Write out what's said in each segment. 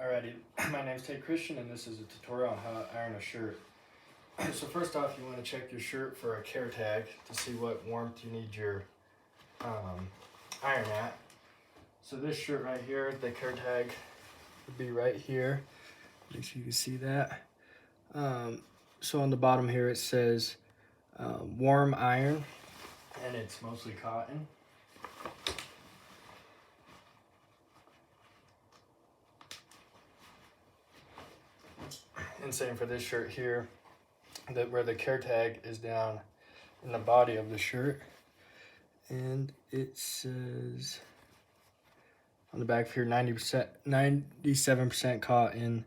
Alrighty, my name's Tate Christian and this is a tutorial on how to iron a shirt. So first off, you want to check your shirt for a care tag to see what warmth you need your iron at. So this shirt right here, the care tag would be right here. Make sure you can see that. So on the bottom here it says warm iron, and it's mostly cotton. And same for this shirt here, where the care tag is down in the body of the shirt. And it says on the back here 90%, 97% cotton,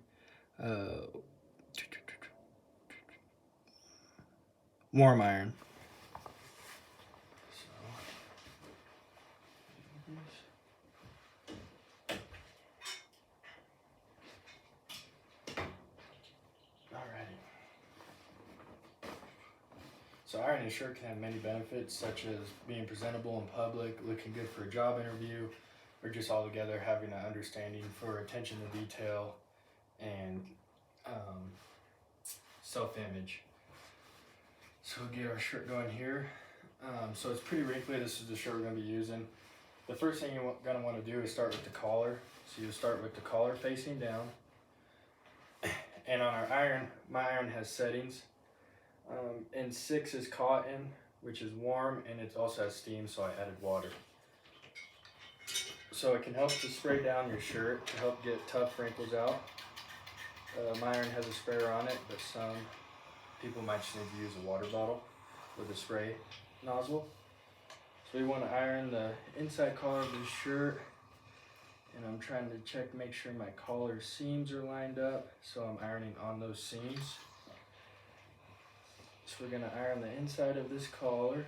warm iron. So ironing a shirt can have many benefits, such as being presentable in public, looking good for a job interview, or just altogether having an understanding for attention to detail and self-image. So we'll get our shirt going here. So it's pretty wrinkly. This is the shirt we're going to be using. The first thing you're going to want to do is start with the collar. So you'll start with the collar facing down. And on our iron, my iron has settings. And 6 is cotton, which is warm, and it also has steam, so I added water. So it can help to spray down your shirt to help get tough wrinkles out. My iron has a sprayer on it, but some people might just need to use a water bottle with a spray nozzle. So we want to iron the inside collar of the shirt, and I'm trying to make sure my collar seams are lined up, so I'm ironing on those seams. So we're going to iron the inside of this collar,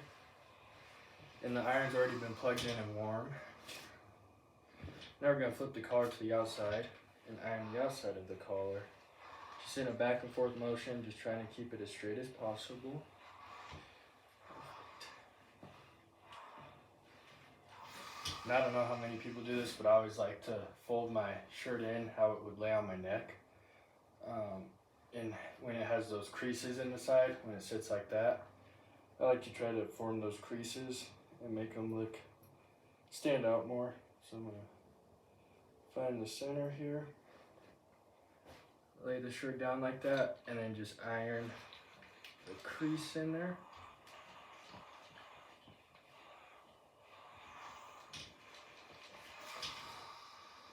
and the iron's already been plugged in and warm. Now we're going to flip the collar to the outside and iron the outside of the collar. Just in a back and forth motion, just trying to keep it as straight as possible. And I don't know how many people do this, but I always like to fold my shirt in how it would lay on my neck. And when it has those creases in the side, when it sits like that, I like to try to form those creases and make them stand out more. So I'm going to find the center here, lay the shirt down like that, and then just iron the crease in there.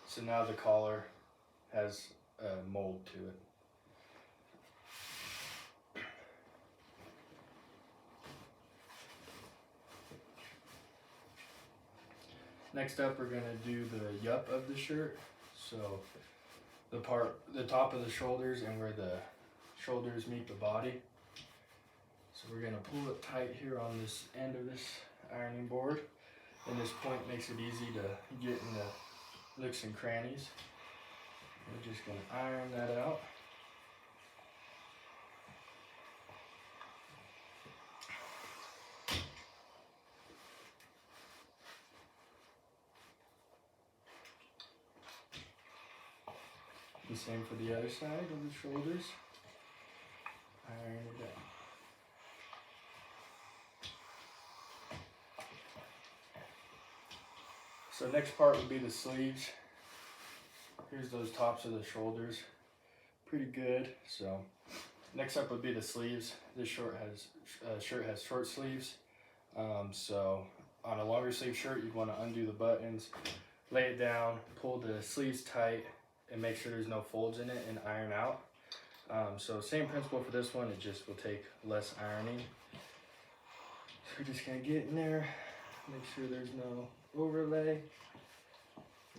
So now the collar has a mold to it. Next up, we're going to do the yup of the shirt. So the top of the shoulders and where the shoulders meet the body. So we're going to pull it tight here on this end of this ironing board. And this point makes it easy to get in the nooks and crannies. We're just going to iron that out. The same for the other side of the shoulders. Iron it down. So next part would be the sleeves. Here's those tops of the shoulders. Pretty good. So next up would be the sleeves. This shirt has short sleeves. So on a longer sleeve shirt, you'd want to undo the buttons, lay it down, pull the sleeves tight, and make sure there's no folds in it, and iron out. So same principle for this one, it just will take less ironing. So we're just gonna get in there, make sure there's no overlay.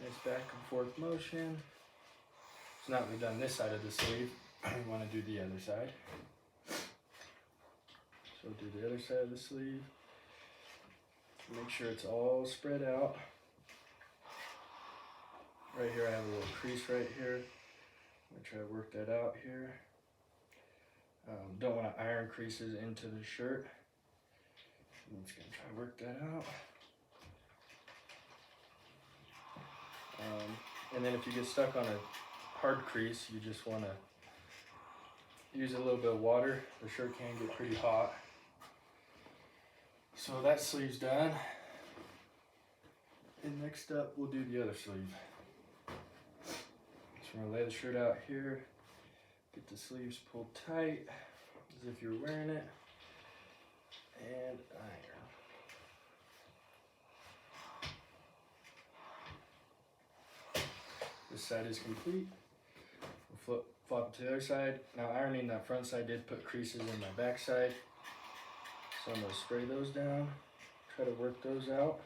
Nice back and forth motion. So now that we've done this side of the sleeve, we want to do the other side. So do the other side of the sleeve. Make sure it's all spread out. Right here I have a little crease right here. I'm going to try to work that out here. Don't want to iron creases into the shirt. I'm just going to try to work that out. And then if you get stuck on a hard crease, you just want to use a little bit of water. The shirt can get pretty hot. So that sleeve's done. And next up, we'll do the other sleeve. So we're gonna lay the shirt out here, get the sleeves pulled tight, as if you're wearing it, and iron. This side is complete. We'll flop it to the other side. Now ironing that front side did put creases in my back side. So I'm gonna spray those down, try to work those out.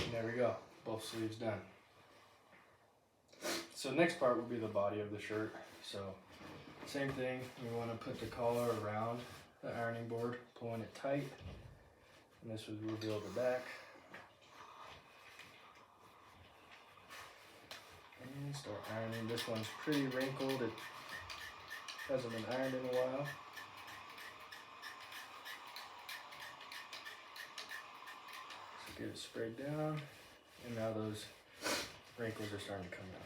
And there we go, both sleeves done. So next part will be the body of the shirt. So same thing, we want to put the collar around the ironing board, pulling it tight. And this would reveal the back. And start ironing. This one's pretty wrinkled. It hasn't been ironed in a while. So get it sprayed down. And now those wrinkles are starting to come out.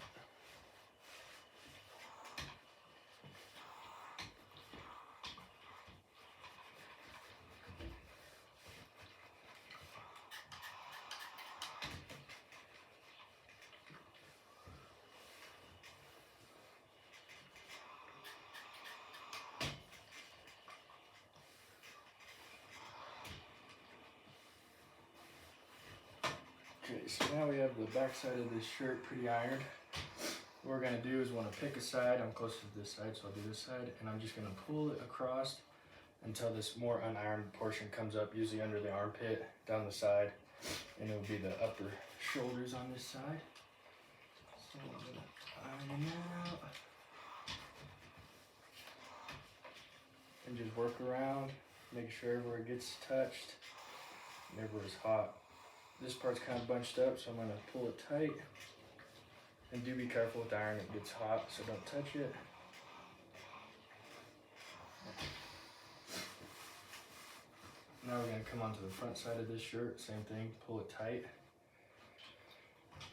Okay, so now we have the back side of this shirt pretty ironed. What we're going to do is want to pick a side. I'm close to this side, so I'll do this side. And I'm just going to pull it across until this more unironed portion comes up, usually under the armpit, down the side. And it'll be the upper shoulders on this side. So I'm going to iron that out. And just work around, make sure everywhere gets touched and everywhere's hot. This part's kind of bunched up, so I'm going to pull it tight. And do be careful with the iron, it gets hot, so don't touch it. Now we're going to come onto the front side of this shirt, same thing, pull it tight.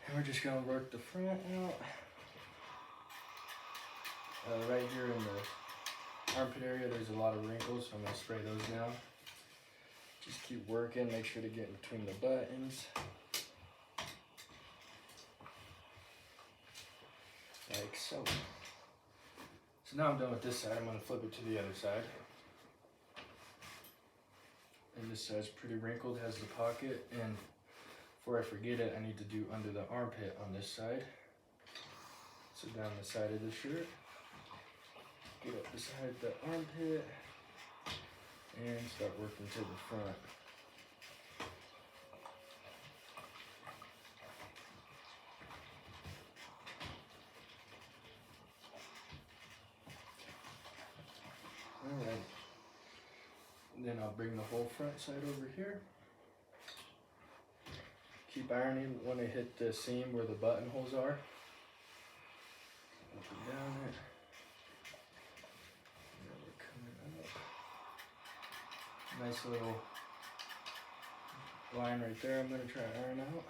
And we're just going to work the front out. Right here in the armpit area, there's a lot of wrinkles, so I'm going to spray those down. Just keep working, make sure to get in between the buttons. Like so. So now I'm done with this side, I'm going to flip it to the other side. And this side's pretty wrinkled, has the pocket, and before I forget it, I need to do under the armpit on this side. So down the side of the shirt, get up beside the armpit, and start working to the front. Alright. Then I'll bring the whole front side over here. Keep ironing when I hit the seam where the buttonholes are. Up and down it. Nice little line right there I'm going to try to iron out.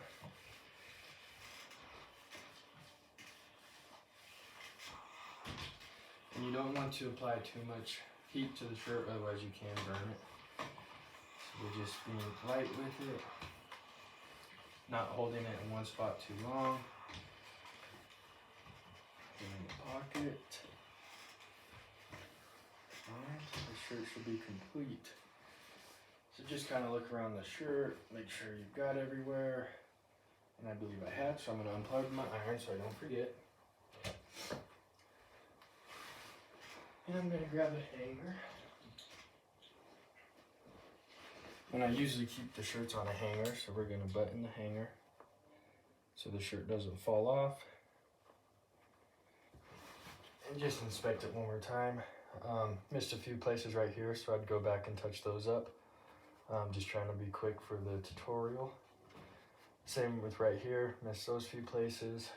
And you don't want to apply too much heat to the shirt, otherwise you can burn it. So we're just being light with it, not holding it in one spot too long. In the pocket. And the shirt should be complete. So just kind of look around the shirt, make sure you've got everywhere. And I believe I have, so I'm going to unplug my iron so I don't forget. And I'm going to grab a hanger. And I usually keep the shirts on a hanger, so we're going to button the hanger so the shirt doesn't fall off. And just inspect it one more time. Missed a few places right here, so I'd go back and touch those up. Just trying to be quick for the tutorial. Same with right here, missed those few places.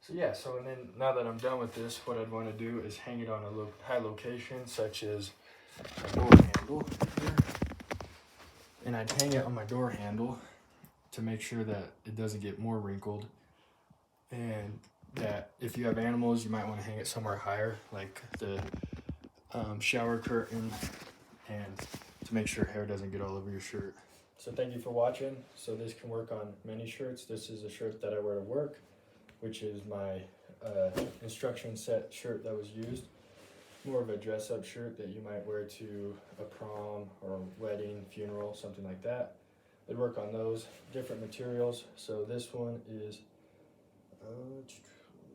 So yeah, so and then now that I'm done with this, what I'd want to do is hang it on a high location, such as a door handle. and I'd hang it on my door handle to make sure that it doesn't get more wrinkled, and that if you have animals, you might want to hang it somewhere higher, like the shower curtain, and to make sure hair doesn't get all over your shirt. So thank you for watching. So this can work on many shirts. This is a shirt that I wear to work, which is my instruction set shirt that was used. More of a dress-up shirt that you might wear to a prom or wedding, funeral, something like that. I'd work on those different materials. So this one is, let me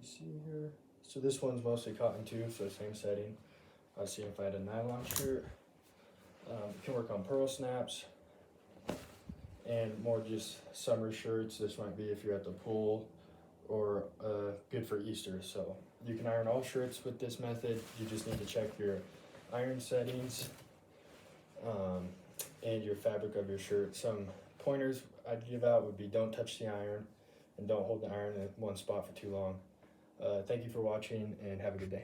see here. So this one's mostly cotton too, so same setting. I was seeing if I had a nylon shirt. Can work on pearl snaps and more just summer shirts. This might be if you're at the pool, or good for Easter. So you can iron all shirts with this method. You just need to check your iron settings and your fabric of your shirt. Some pointers I'd give out would be don't touch the iron and don't hold the iron in one spot for too long. Thank you for watching and have a good day.